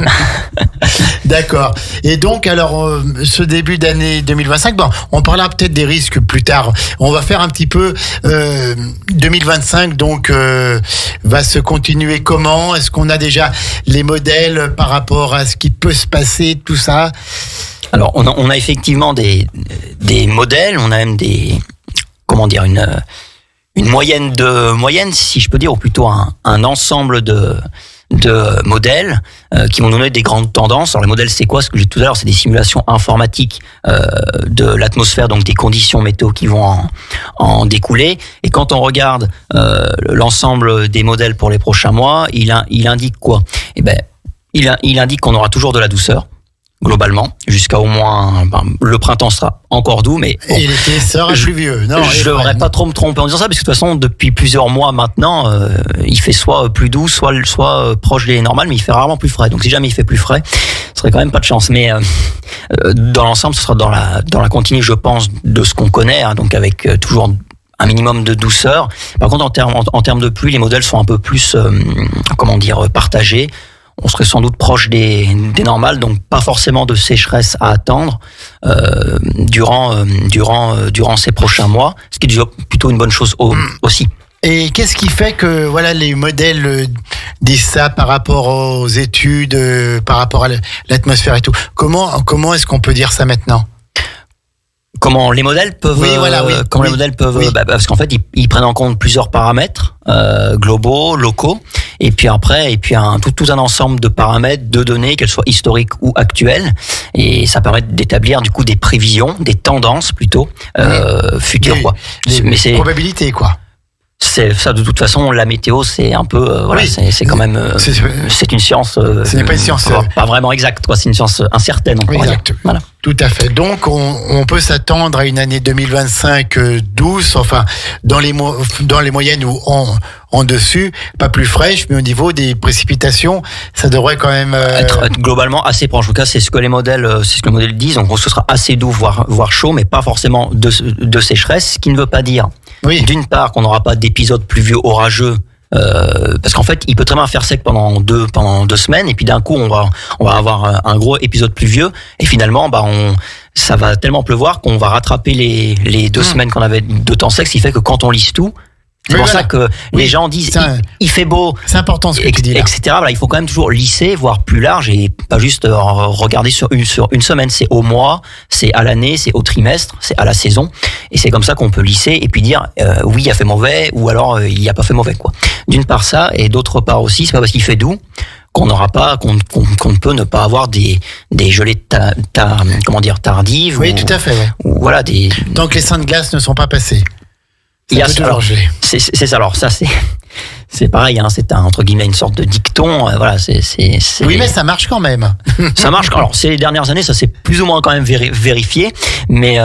D'accord. Et donc, alors, ce début d'année 2025, on parlera peut-être des risques plus tard. On va faire un petit peu 2025, donc va se continuer comment? Est-ce qu'on a déjà les modèles par rapport à ce qui peut se passer, tout ça? Alors, on a effectivement des modèles, on a même une moyenne, si je peux dire, ou plutôt un ensemble de modèles qui vont nous donner des grandes tendances. Alors les modèles, c'est quoi? Ce que j'ai dit tout à l'heure, c'est des simulations informatiques de l'atmosphère, donc des conditions météo qui vont en découler. Et quand on regarde l'ensemble des modèles pour les prochains mois, il indique quoi? Il indique qu'on aura toujours de la douceur. Globalement, jusqu'à au moins le printemps sera encore doux, mais et l'été sera pluvieux. Non, je devrais pas trop me tromper en disant ça, parce que de toute façon, depuis plusieurs mois maintenant, il fait soit plus doux, soit proche des normales, mais il fait rarement plus frais. Donc si jamais il fait plus frais, ce serait quand même pas de chance. Mais dans l'ensemble, ce sera dans la continuité, je pense, de ce qu'on connaît, hein, donc avec toujours un minimum de douceur. Par contre, en termes de pluie, les modèles sont un peu plus, partagés. On serait sans doute proche des normales, donc pas forcément de sécheresse à attendre durant ces prochains mois, ce qui est déjà plutôt une bonne chose aussi. Et qu'est-ce qui fait que les modèles disent ça par rapport aux études, par rapport à l'atmosphère et tout? Comment est-ce qu'on peut dire ça maintenant? Comment les modèles peuvent les modèles peuvent parce qu'en fait ils prennent en compte plusieurs paramètres globaux, locaux, et puis tout un ensemble de paramètres, de données, qu'elles soient historiques ou actuelles, et ça permet d'établir du coup des prévisions, des tendances plutôt futures, quoi. Mais c'est probabilité, quoi. C'est ça, de toute façon, la météo, c'est un peu, c'est quand même, c'est une science. Ce n'est pas une science. Pas vraiment exacte, quoi. C'est une science incertaine. Exact. Voilà. Tout à fait. Donc, on peut s'attendre à une année 2025 douce, enfin, dans les moyennes ou en dessus, pas plus fraîche, mais au niveau des précipitations, ça devrait quand même être globalement assez proche. En tout cas, c'est ce que les modèles disent. Donc, ce sera assez doux, voire chaud, mais pas forcément de sécheresse, ce qui ne veut pas dire. Oui. D'une part, qu'on n'aura pas d'épisodes pluvieux orageux, parce qu'en fait, il peut très bien faire sec pendant deux semaines, et puis d'un coup, on va avoir un gros épisode pluvieux, et finalement, ça va tellement pleuvoir qu'on va rattraper les 2 semaines qu'on avait de temps sec, ce qui fait que quand on lisse tout, C'est pour ça que les gens disent il fait beau. C'est important ce que tu dis là. Etc. Voilà, il faut quand même toujours lisser, voire plus large, et pas juste regarder sur une semaine. C'est au mois, c'est à l'année, c'est au trimestre, c'est à la saison. Et c'est comme ça qu'on peut lisser et puis dire oui, il a fait mauvais, ou alors il n'y a pas fait mauvais, quoi. D'une part ça, et d'autre part aussi, c'est pas parce qu'il fait doux qu'on n'aura pas, qu'on ne peut ne pas avoir des gelées tardives. Oui, tout à fait. Ouais. Ou voilà des. Tant que les seins de glace ne sont pas passés. C'est ça. Alors ça c'est pareil. Hein, c'est entre guillemets une sorte de dicton. Voilà, c'est. Oui, mais ça marche quand même. Ça marche. Alors ces dernières années, ça s'est plus ou moins quand même vérifié. Mais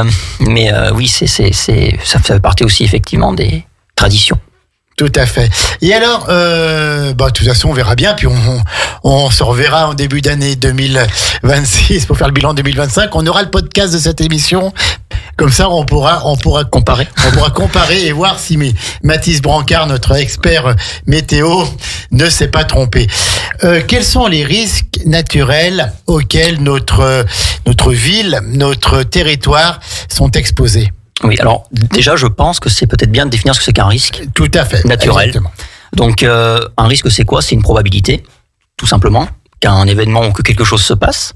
oui, ça fait partie aussi effectivement des traditions. Tout à fait. Et alors, de toute façon, on verra bien, puis on se reverra en début d'année 2026 pour faire le bilan 2025. On aura le podcast de cette émission. Comme ça, on pourra comparer. On pourra comparer et voir si Mathis Brancard, notre expert météo, ne s'est pas trompé. Quels sont les risques naturels auxquels notre ville, notre territoire sont exposés? Oui, alors déjà, je pense que c'est peut-être bien de définir ce que c'est qu'un risque. Tout à fait. Naturel. Exactement. Donc, un risque, c'est quoi? C'est une probabilité, tout simplement, qu'un événement ou que quelque chose se passe.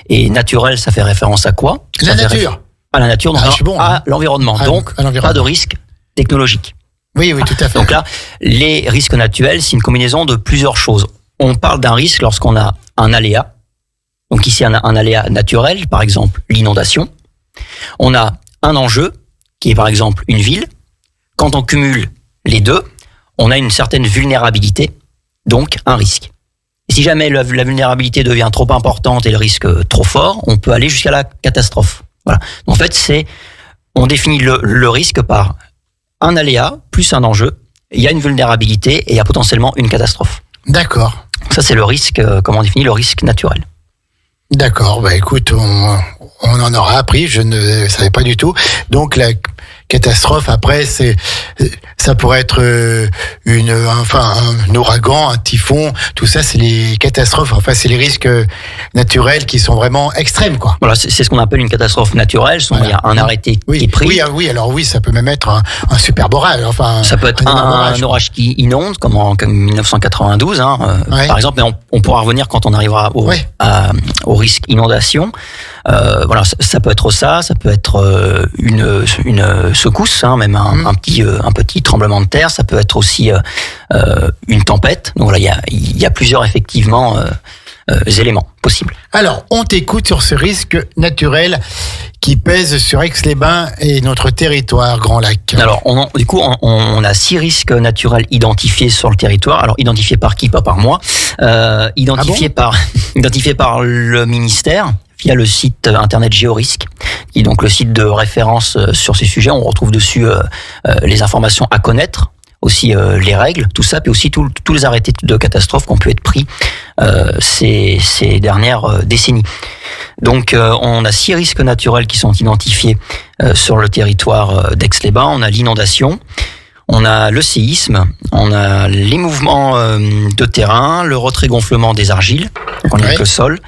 Et naturel, ça fait référence à quoi? La nature. À la nature, donc à l'environnement. Donc, pas de risque technologique. Oui, tout à fait. Donc là, les risques naturels, c'est une combinaison de plusieurs choses. On parle d'un risque lorsqu'on a un aléa. Donc ici, un aléa naturel, par exemple l'inondation. On a un enjeu, qui est par exemple une ville. Quand on cumule les deux, on a une certaine vulnérabilité, donc un risque. Et si jamais la vulnérabilité devient trop importante et le risque trop fort, on peut aller jusqu'à la catastrophe. Voilà. En fait, on définit le risque par un aléa plus un enjeu. Il y a une vulnérabilité et il y a potentiellement une catastrophe. D'accord. Ça, c'est le risque, comment on définit le risque naturel. D'accord, écoute, on en aura appris, je ne savais pas du tout. Donc la catastrophe, après, ça pourrait être un ouragan, un typhon, tout ça, c'est les catastrophes. Enfin, c'est les risques naturels qui sont vraiment extrêmes, quoi. Voilà, c'est ce qu'on appelle une catastrophe naturelle. Il y a un arrêté qui est pris. Oui, ça peut même être un super orage. Ça peut être un orage qui inonde, comme 1992, par exemple. Mais on pourra revenir quand on arrivera au risque inondation. Voilà, ça peut être ça peut être une secousse, même un petit tremblement de terre. Ça peut être aussi une tempête. Donc voilà, il y a plusieurs effectivement éléments possibles. Alors, on t'écoute sur ce risque naturel qui pèse sur Aix-les-Bains et notre territoire Grand Lac. Alors, on a 6 risques naturels identifiés sur le territoire. Alors, identifiés par qui? Pas par moi. Identifiés par le ministère via le site internet Géorisque, qui est donc le site de référence sur ces sujets. On retrouve dessus les informations à connaître, aussi les règles, tout ça, puis aussi tous les arrêtés de catastrophe qui ont pu être pris ces dernières décennies. Donc on a 6 risques naturels qui sont identifiés sur le territoire d'Aix-les-Bains. On a l'inondation, on a le séisme, on a les mouvements de terrain, le retrait-gonflement des argiles, donc on est avec le sol,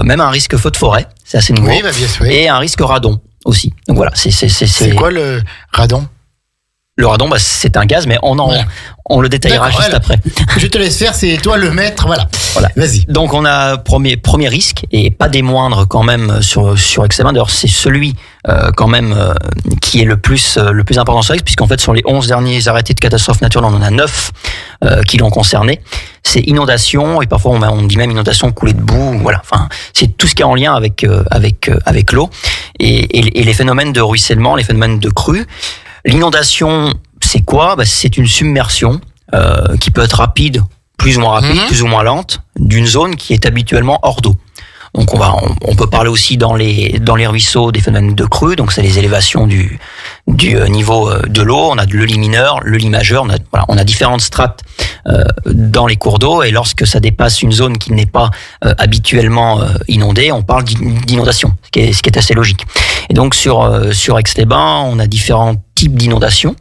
même un risque feu de forêt, c'est assez nouveau, bien sûr. Et un risque radon aussi. Donc voilà, c'est quoi le radon? Le radon, c'est un gaz, mais on le détaillera juste après. Je te laisse faire, c'est toi le maître, voilà. Vas-y. Donc on a premier risque, et pas des moindres quand même sur Aix-les-Bains. D'ailleurs, c'est celui quand même qui est le plus important sur Aix, puisqu'en fait sur les 11 derniers arrêtés de catastrophe naturelle, on en a 9 qui l'ont concerné. C'est inondation, et parfois on dit même inondation, coulée de boue, voilà. Enfin, c'est tout ce qui est en lien avec l'eau et les phénomènes de ruissellement, les phénomènes de crue. L'inondation, c'est quoi? C'est une submersion qui peut être rapide, plus ou moins rapide, plus ou moins lente, d'une zone qui est habituellement hors d'eau. Donc on peut parler aussi dans les ruisseaux des phénomènes de crue, donc c'est les élévations du niveau de l'eau. On a le lit mineur, le lit majeur, on a différentes strates dans les cours d'eau, et lorsque ça dépasse une zone qui n'est pas habituellement inondée, on parle d'inondation, ce qui est assez logique. Et donc sur Aix-les-Bains, on a différents types d'inondations.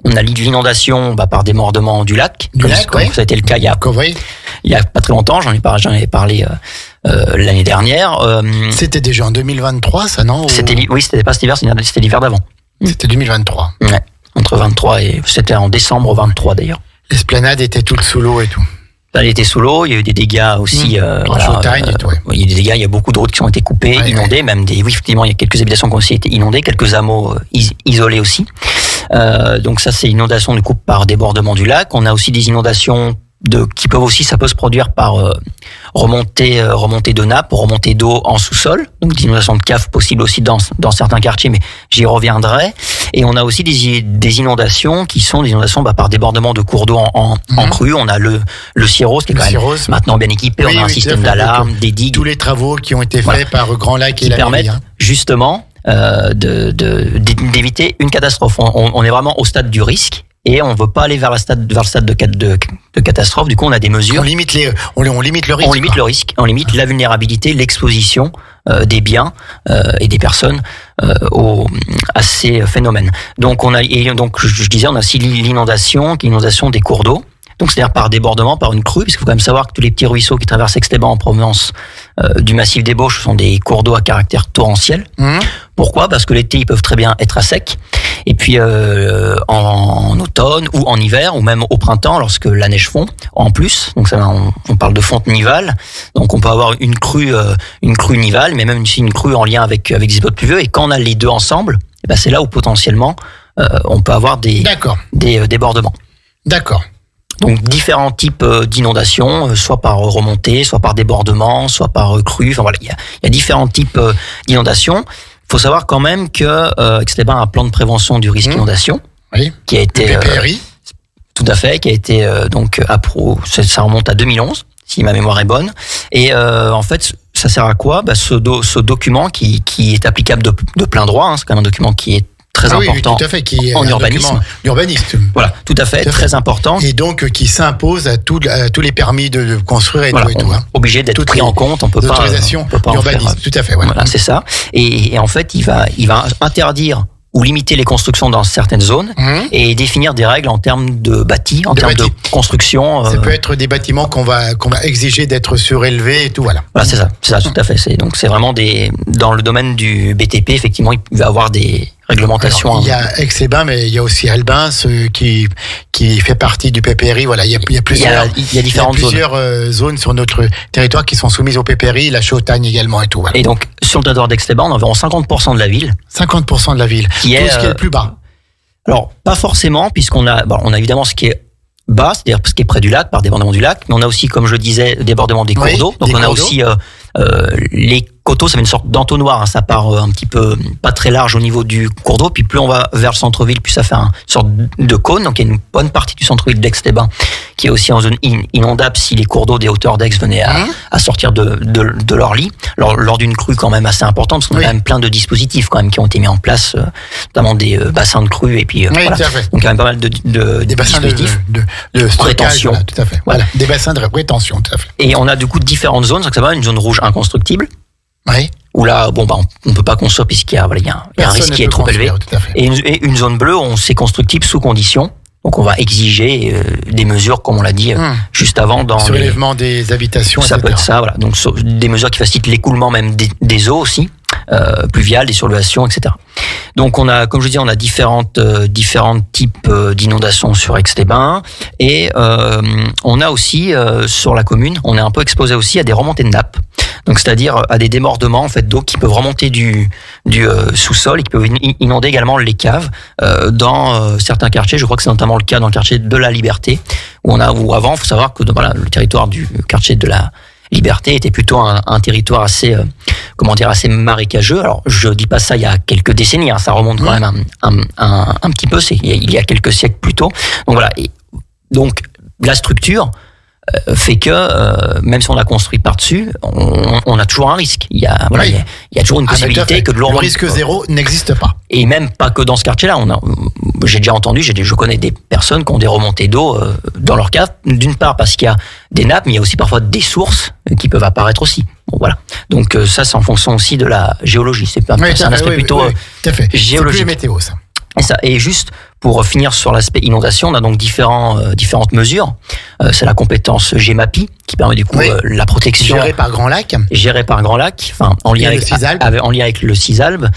On a l'inondation par débordement du lac, comme ça a été le cas il y a pas très longtemps. J'en ai parlé l'année dernière. C'était déjà en 2023, ça, non? C'était pas cet hiver, c'était l'hiver d'avant. C'était 2023. Ouais. entre 23 et c'était en décembre 23 d'ailleurs. L'esplanade était toute sous l'eau et tout. Elle était sous l'eau, il y a eu des dégâts aussi. Chautagne et tout, ouais. Il y a eu des dégâts, il y a beaucoup de routes qui ont été coupées, inondées, même oui, effectivement, il y a quelques habitations qui ont aussi été inondées, quelques hameaux isolés aussi. Donc ça, c'est inondation du coup par débordement du lac. On a aussi des inondations qui peuvent aussi, ça peut se produire par remontée de nappe, remontée d'eau en sous-sol, donc des inondations de cave possibles aussi dans certains quartiers, mais j'y reviendrai. Et on a aussi des inondations qui sont des inondations par débordement de cours d'eau en crue. On a le Cirrose qui est quand même maintenant bien équipé, on a un système d'alarme, des digues. Tous les travaux qui ont été faits par Grand Lac et la permettent justement d'éviter une catastrophe. On est vraiment au stade du risque. Et on veut pas aller vers le stade de catastrophe. Du coup, on a des mesures. On limite le risque. On limite le risque. On limite la vulnérabilité, l'exposition des biens et des personnes à ces phénomènes. Donc je disais, on a aussi l'inondation des cours d'eau. Donc c'est-à-dire par débordement, par une crue, parce qu'il faut quand même savoir que tous les petits ruisseaux qui traversent Aix-les-Bains en provenance du massif des Bauches sont des cours d'eau à caractère torrentiel. Pourquoi ? Parce que l'été, ils peuvent très bien être à sec. Et puis en automne ou en hiver, ou même au printemps, lorsque la neige fond, en plus. Donc ça, on parle de fonte nivale. Donc on peut avoir une crue nivale, mais même une crue en lien avec des épisodes pluvieux. Et quand on a les deux ensemble, c'est là où potentiellement on peut avoir des débordements. D'accord. Donc différents types d'inondations, soit par remontée, soit par débordement, soit par crue. Enfin voilà, il y a différents types d'inondations. Il faut savoir quand même que Aix-les-Bains a un plan de prévention du risque d'inondation qui a été le PPRI. Tout à fait, qui a été ça remonte à 2011 si ma mémoire est bonne. Et en fait, ça sert à quoi ? Ce document qui est applicable de plein droit. C'est quand même un document qui est très important, oui, tout à fait, qui est en urbanisme. Urbaniste. Voilà, tout à fait, très important. Et donc qui s'impose à tous les permis de construire et tout. Obligé d'être pris en compte, on peut pas urbanisme, tout à fait. Voilà, c'est ça. Et en fait, il va interdire ou limiter les constructions dans certaines zones et définir des règles en termes de bâti, en termes de construction. Ça peut être des bâtiments qu'on va exiger d'être surélevés et tout, voilà. Voilà, c'est ça, tout à fait. C'est vraiment dans le domaine du BTP, effectivement, il va y avoir des réglementations. Alors, il y a Aix-les-Bains, mais il y a aussi Albin, qui fait partie du PPRI. Voilà, il y a plusieurs zones sur notre territoire qui sont soumises au PPRI, la Chautagne également et tout. Voilà. Et donc, sur le territoire d'Aix-les-Bains, on a environ 50% de la ville. 50% de la ville. Tout ce qui est le plus bas. Alors, pas forcément, puisqu'on a évidemment ce qui est bas, c'est-à-dire ce qui est près du lac, par débordement du lac, mais on a aussi, comme je le disais, débordement des cours d'eau. Donc on a aussi les coteaux, ça fait une sorte d'entonnoir, ça part un petit peu pas très large au niveau du cours d'eau, puis plus on va vers le centre-ville, plus ça fait une sorte de cône. Donc il y a une bonne partie du centre-ville d'Aix-les-Bains qui est aussi en zone inondable si les cours d'eau des hauteurs d'Aix venaient à sortir de leur lit. Lors d'une crue quand même assez importante, parce qu'on a quand même plein de dispositifs quand même qui ont été mis en place, notamment des bassins de crue et puis voilà. Donc il y a quand même pas mal de des bassins dispositifs de rétention. Voilà, tout à fait. Voilà. Des bassins de rétention, tout à fait. Et on a du coup différentes zones, ça va une zone rouge inconstructible. Où là, on peut pas construire puisqu'il y a un risque qui est trop élevé. Et une zone bleue, on sait constructible sous condition. Donc on va exiger des mesures, comme on l'a dit juste avant, dans surélèvement des habitations. Ça peut être ça, voilà. Donc des mesures qui facilitent l'écoulement même des eaux aussi, pluviales, des surlévations, etc. Donc on a, comme je disais, on a différents types d'inondations sur Aix-les-Bains et on a aussi sur la commune, on est un peu exposé aussi à des remontées de nappes. Donc c'est-à-dire à des débordements en fait d'eau qui peuvent remonter du sous-sol et qui peuvent inonder également les caves dans certains quartiers. Je crois que c'est notamment le cas dans le quartier de la Liberté où avant, il faut savoir que le territoire du quartier de la Liberté était plutôt un territoire assez marécageux. Alors je dis pas ça il y a quelques décennies, ça remonte quand même un petit peu, il y a quelques siècles plus tôt. Donc voilà. Et donc la structure fait que même si on a construit par-dessus, on a toujours un risque. Il y a toujours une possibilité que de l'eau. Le risque zéro n'existe pas. Et même pas que dans ce quartier-là. J'ai déjà entendu, je connais des personnes qui ont des remontées d'eau dans leur cave. D'une part parce qu'il y a des nappes, mais il y a aussi parfois des sources qui peuvent apparaître aussi. Bon, voilà. Donc ça, c'est en fonction aussi de la géologie. C'est un aspect plutôt tout à fait. géologique. C'est plus météo, ça. Et juste pour finir sur l'aspect inondation, on a donc différentes mesures. C'est la compétence GEMAPI qui permet du coup la protection gérée par Grand Lac, enfin en lien avec le CISALB,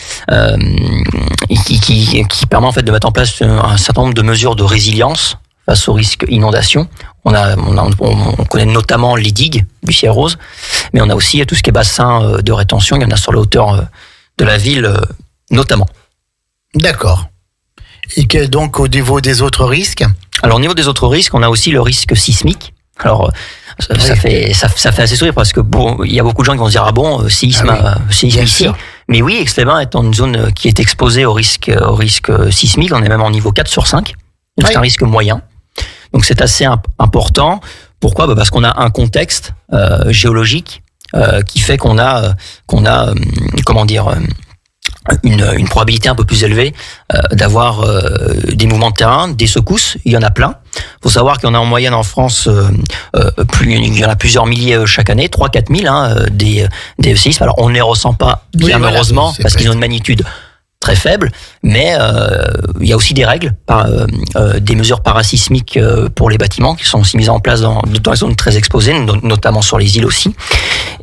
qui permet en fait de mettre en place un certain nombre de mesures de résilience face au risque inondation. On connaît notamment les digues, Bussière Rose, mais on a aussi tout ce qui est bassin de rétention. Il y en a sur la hauteur de la ville notamment. D'accord. Et donc au niveau des autres risques? Alors au niveau des autres risques, on a aussi le risque sismique. Alors ça fait assez sourire parce que il y a beaucoup de gens qui vont se dire séisme ici. Mais oui, Aix-les-Bains est une zone qui est exposée au risque sismique. On est même en niveau 4 sur 5. Donc c'est un risque moyen. Donc c'est assez important. Pourquoi? Parce qu'on a un contexte géologique qui fait qu'on a une probabilité un peu plus élevée d'avoir des mouvements de terrain, des secousses. Il y en a plein. Faut savoir qu'il y en a en moyenne en France il y en a plusieurs milliers chaque année, 3-4 000 des séismes. Alors on ne les ressent pas bien heureusement parce qu'ils ont une magnitude très faible, mais il y a aussi des règles, des mesures parasismiques pour les bâtiments qui sont aussi mises en place dans les zones très exposées, notamment sur les îles aussi,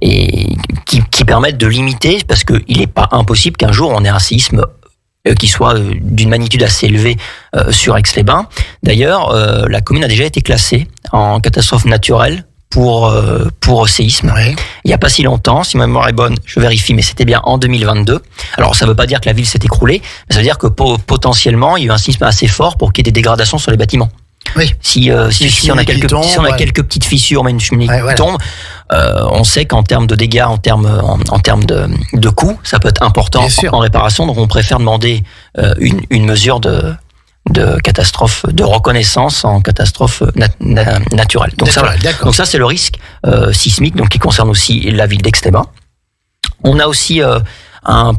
et qui permettent de limiter, parce qu'il n'est pas impossible qu'un jour on ait un séisme qui soit d'une magnitude assez élevée sur Aix-les-Bains. D'ailleurs, la commune a déjà été classée en catastrophe naturelle pour séisme. Oui. Il n'y a pas si longtemps, si ma mémoire est bonne, je vérifie, mais c'était bien en 2022. Alors ça ne veut pas dire que la ville s'est écroulée, mais ça veut dire que potentiellement il y a eu un séisme assez fort pour qu'il y ait des dégradations sur les bâtiments. Oui. Si on a quelques petites fissures, mais une cheminée qui tombe, on sait qu'en termes de dégâts, en termes de coûts, ça peut être important en réparation. Donc on préfère demander une mesure de catastrophe, de reconnaissance en catastrophe naturelle. Donc ça c'est le risque sismique, donc qui concerne aussi la ville d'Aix-les-Bains. On a aussi un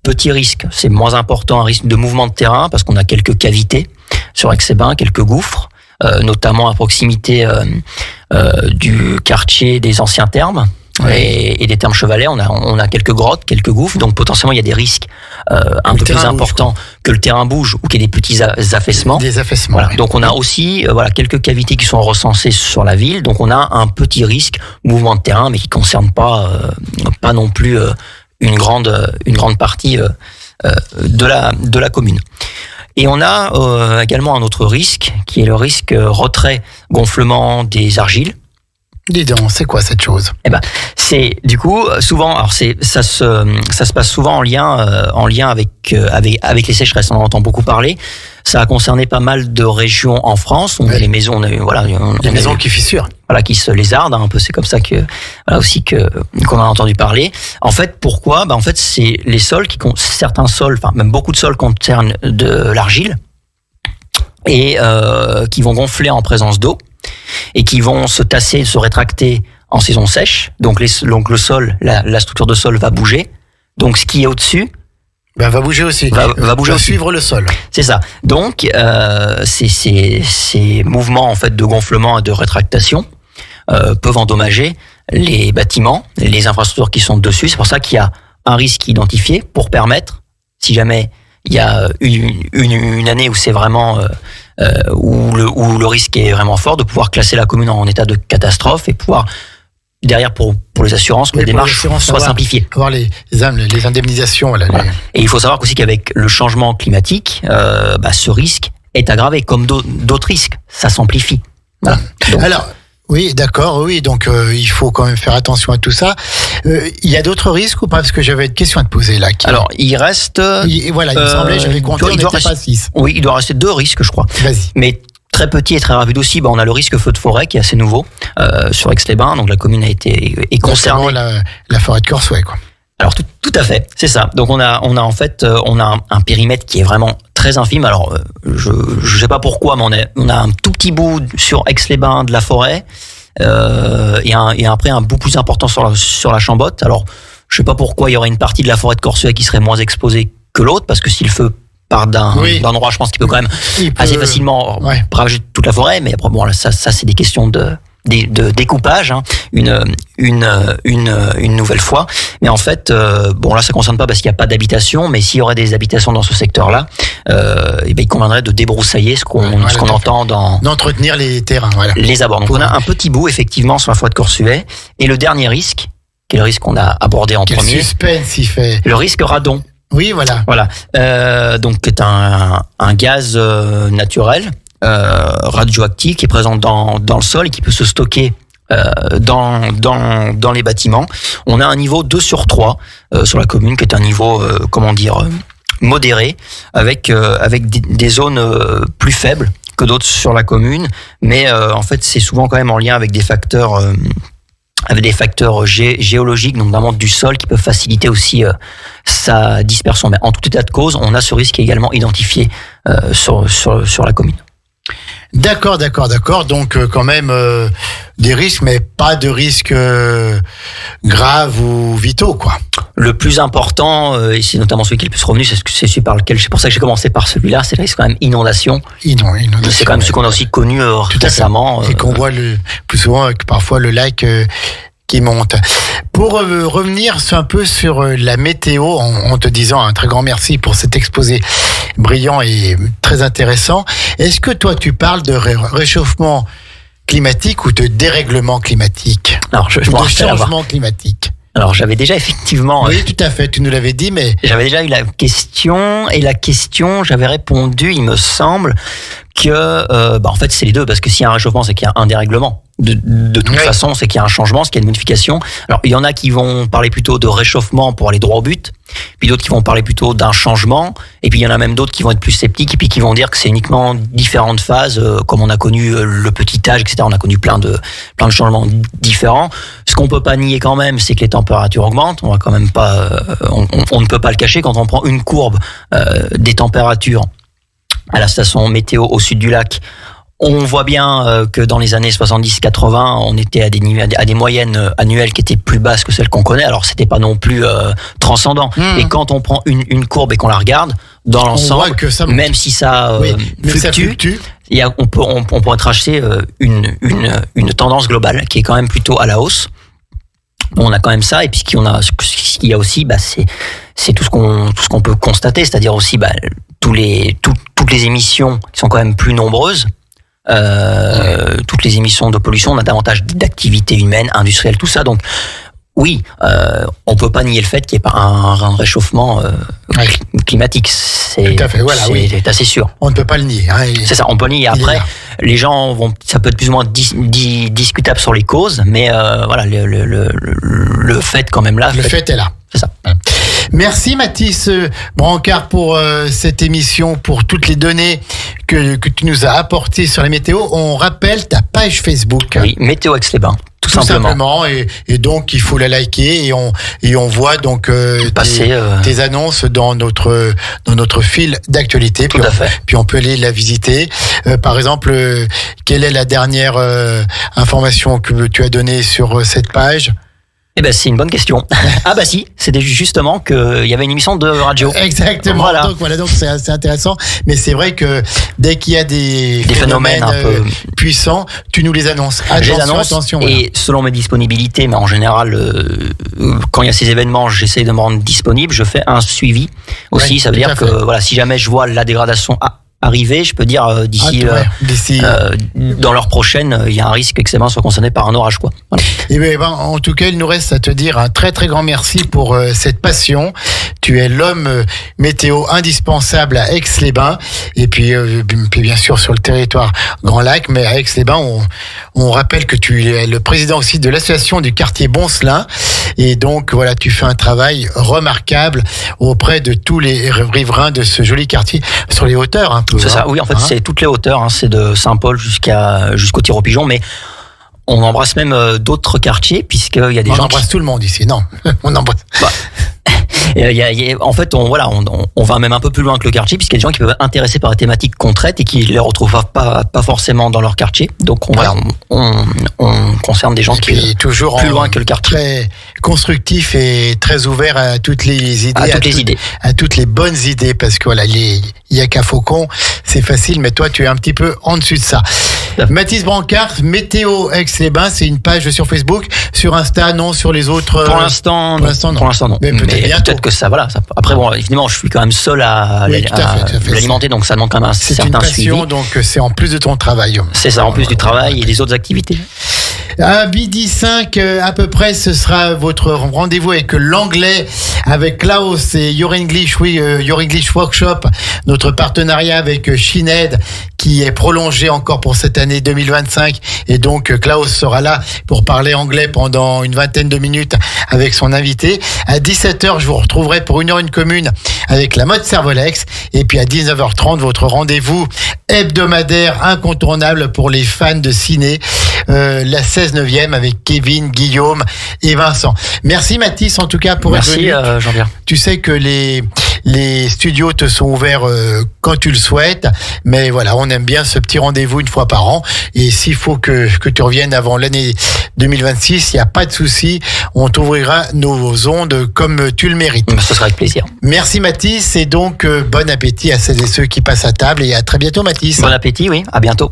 petit risque, c'est moins important, un risque de mouvement de terrain parce qu'on a quelques cavités sur Aix-les-Bains, quelques gouffres, notamment à proximité du quartier des anciens thermes. Et des thermes chevalets, on a quelques grottes, quelques gouffres, donc potentiellement il y a des risques un peu plus importants que le terrain bouge ou qu'il y ait des petits affaissements. Des affaissements. Voilà. Donc on a aussi quelques cavités qui sont recensées sur la ville, donc on a un petit risque mouvement de terrain, mais qui concerne pas non plus une grande partie de la commune. Et on a également un autre risque qui est le risque retrait gonflement des argiles. Dis donc, c'est quoi cette chose? C'est du coup souvent, alors ça se passe souvent en lien avec les sécheresses. On en entend beaucoup parler. Ça a concerné pas mal de régions en France. On a les maisons, les maisons qui fissurent, qui se lézardent un peu. C'est comme ça qu'on a entendu parler. En fait, pourquoi? En fait, c'est les sols certains sols, enfin même beaucoup de sols concernent de l'argile et qui vont gonfler en présence d'eau. Et qui vont se tasser, se rétracter en saison sèche. Donc le sol, la structure de sol va bouger. Donc ce qui est au-dessus va bouger aussi. Va bouger aussi. Suivre le sol. C'est ça. Donc ces mouvements en fait de gonflement et de rétractation peuvent endommager les bâtiments, les infrastructures qui sont dessus. C'est pour ça qu'il y a un risque identifié pour permettre, si jamais il y a une année où c'est vraiment où le risque est vraiment fort, de pouvoir classer la commune en état de catastrophe et pouvoir derrière pour les assurances que les démarches soient simplifiées. Avoir les indemnisations. Voilà. Et il faut savoir aussi qu'avec le changement climatique, ce risque est aggravé comme d'autres risques. Ça s'amplifie. Voilà. Donc, alors. Oui, d'accord, oui, donc il faut quand même faire attention à tout ça. Il y a d'autres risques ou pas? Parce que j'avais une question à te poser là. Alors, il reste... il me semblait, j'avais compté, on n'était pas 6. Oui, il doit rester 2 risques, je crois. Vas-y. Mais très petit et très rapide aussi, on a le risque feu de forêt qui est assez nouveau sur Aix-les-Bains, donc la commune est concernée. La forêt de Corsuet, quoi. Alors tout à fait, c'est ça. Donc on a en fait un périmètre qui est vraiment très infime. Alors je sais pas pourquoi, mais on a un tout petit bout sur Aix-les-Bains de la forêt et après un bout plus important sur la Chambotte. Alors je sais pas pourquoi il y aurait une partie de la forêt de Corsuet qui serait moins exposée que l'autre, parce que si le feu part d'un endroit, je pense qu'il peut quand même assez facilement ravager toute la forêt. Mais après ça c'est des questions de de découpage, hein, une nouvelle fois. Mais en fait, bon là ça concerne pas parce qu'il n'y a pas d'habitation, mais s'il y aurait des habitations dans ce secteur-là, il conviendrait de débroussailler ce qu'on entend d'entretenir les terrains, les abords. Donc on a un petit bout effectivement sur la forêt de Coursuet. Et le dernier risque, qui est le risque qu'on a abordé en premier. Quel suspense il fait. Le risque radon. Oui, voilà. Donc qui est un gaz naturel radioactif qui est présent dans le sol et qui peut se stocker dans les bâtiments. On a un niveau 2/3 sur la commune qui est un niveau modéré avec des zones plus faibles que d'autres sur la commune, mais en fait c'est souvent quand même en lien avec des facteurs géologiques, donc notamment du sol, qui peuvent faciliter aussi sa dispersion. Mais en tout état de cause, on a ce risque également identifié sur la commune. D'accord. Donc quand même des risques, mais pas de risques graves ou vitaux, quoi. Le plus important, et c'est notamment celui qui est le plus revenu, c'est celui par lequel, c'est pour ça que j'ai commencé par celui-là, c'est le risque quand même inondation. Inondation. C'est quand même ce qu'on a aussi connu récemment. Et qu'on voit plus souvent avec parfois le lac qui monte. Pour revenir un peu sur la météo, en te disant un très grand merci pour cet exposé brillant et très intéressant, est-ce que toi tu parles de réchauffement climatique ou de dérèglement climatique? Alors, je de changement climatique. Alors j'avais déjà effectivement... Oui, tout à fait, tu nous l'avais dit, mais... J'avais déjà eu la question, et la question, j'avais répondu, il me semble, que en fait c'est les deux, parce que s'il y a un réchauffement, c'est qu'il y a un dérèglement. De toute façon, c'est qu'il y a un changement, c'est qu'il y a une modification. Alors il y en a qui vont parler plutôt de réchauffement pour aller droit au but, puis d'autres qui vont parler plutôt d'un changement, et puis il y en a même d'autres qui vont être plus sceptiques, et puis qui vont dire que c'est uniquement différentes phases, comme on a connu le petit âge, etc. On a connu plein de changements différents. Ce qu'on peut pas nier quand même, c'est que les températures augmentent. On va quand même pas, on ne peut pas le cacher quand on prend une courbe des températures à la station météo au sud du lac. On voit bien que dans les années 70-80, on était à des moyennes annuelles qui étaient plus basses que celles qu'on connaît. Alors c'était pas non plus transcendant. Et quand on prend une courbe et qu'on la regarde dans l'ensemble, même si ça fluctue, on pourrait tracer une tendance globale qui est quand même plutôt à la hausse. On a quand même ça, et puis ce qu'il y a aussi, c'est tout ce qu'on peut constater, c'est-à-dire aussi toutes les émissions qui sont quand même plus nombreuses. Toutes les émissions de pollution, on a davantage d'activités humaines, industrielles, tout ça. Donc oui, on peut pas nier le fait qu'il n'y ait pas un réchauffement climatique. Tout à fait, voilà, c'est assez sûr. On ne peut pas le nier. Hein, c'est ça, on peut le nier. Après, les gens ça peut être plus ou moins discutable sur les causes, mais voilà, le fait quand même là. Le fait est là. C'est ça. Merci Mathis Brancard pour cette émission, pour toutes les données que tu nous as apportées sur la météo. On rappelle ta page Facebook. Oui, Météo Aix-les-Bains. Tout simplement. Et donc il faut la liker et on voit donc tes annonces dans notre fil d'actualité. Tout à fait. Puis on peut aller la visiter. Par exemple, quelle est la dernière information que tu as donnée sur cette page? C'est une bonne question. Si, c'était justement qu'il y avait une émission de radio. Exactement. Donc c'est intéressant. Mais c'est vrai que dès qu'il y a des phénomènes un peu puissants, tu nous les annonces. Attention. Et selon mes disponibilités, mais en général, quand il y a ces événements, j'essaie de me rendre disponible. Je fais un suivi aussi. Ça veut dire que si jamais je vois la dégradation arriver, je peux dire d'ici dans l'heure prochaine, il y a un risque que ces mains soient concernées par un orage, quoi. Voilà. Et en tout cas, il nous reste à te dire un très très grand merci pour cette passion. Tu es l'homme météo indispensable à Aix-les-Bains, et puis bien sûr sur le territoire Grand Lac, mais à Aix-les-Bains, on rappelle que tu es le président aussi de l'association du quartier Boncelin, et donc voilà, tu fais un travail remarquable auprès de tous les riverains de ce joli quartier sur les hauteurs, hein. C'est ça, oui, en fait, c'est toutes les hauteurs, c'est de Saint-Paul jusqu'au Tir-au-Pigeon, mais on embrasse même d'autres quartiers, puisqu'il y a des gens... On embrasse tout le monde ici, non. On embrasse... En fait, on va même un peu plus loin que le quartier, puisqu'il y a des gens qui peuvent être intéressés par la thématique qu'on traite et qui ne les retrouvent pas forcément dans leur quartier. Donc, on concerne des gens qui sont toujours plus loin que le quartier. Très constructif et très ouvert à toutes les idées. À toutes les bonnes idées, parce que voilà, il y a qu'à Faucon, c'est facile, mais toi, tu es un petit peu en dessus de ça. Mathis Brancard, Météo Aix-les-Bains, c'est une page sur Facebook, sur Insta, non, sur les autres. Pour l'instant, non. Mais peut-être que ça, voilà. Après, bon, évidemment, je suis quand même seul à l'alimenter, donc ça demande quand même un certain suivi. C'est une passion, donc c'est en plus de ton travail. C'est ça, en plus du travail et des autres activités. À midi 5, à peu près, ce sera votre rendez-vous avec l'anglais, avec Klaus et Your English Workshop, notre partenariat avec Shined, qui est prolongé encore pour cette année 2025. Et donc, Klaus sera là pour parler anglais pendant une vingtaine de minutes avec son invité. À 17h, je vous retrouverai pour 1h1 commune avec la mode Servolex. Et puis à 19h30, votre rendez-vous hebdomadaire incontournable pour les fans de ciné, la 16/9e avec Kevin, Guillaume et Vincent. Merci Mathis en tout cas pour être venu. Merci Jean-Pierre. Tu sais que les studios te sont ouverts quand tu le souhaites, mais voilà, on aime bien ce petit rendez-vous une fois par an, et s'il faut que tu reviennes avant l'année 2026, il n'y a pas de souci, on t'ouvrira nos ondes comme tu le mérites. Ce sera avec plaisir. Merci Mathis, et donc bon appétit à celles et ceux qui passent à table, et à très bientôt Mathis. Bon appétit, oui, à bientôt.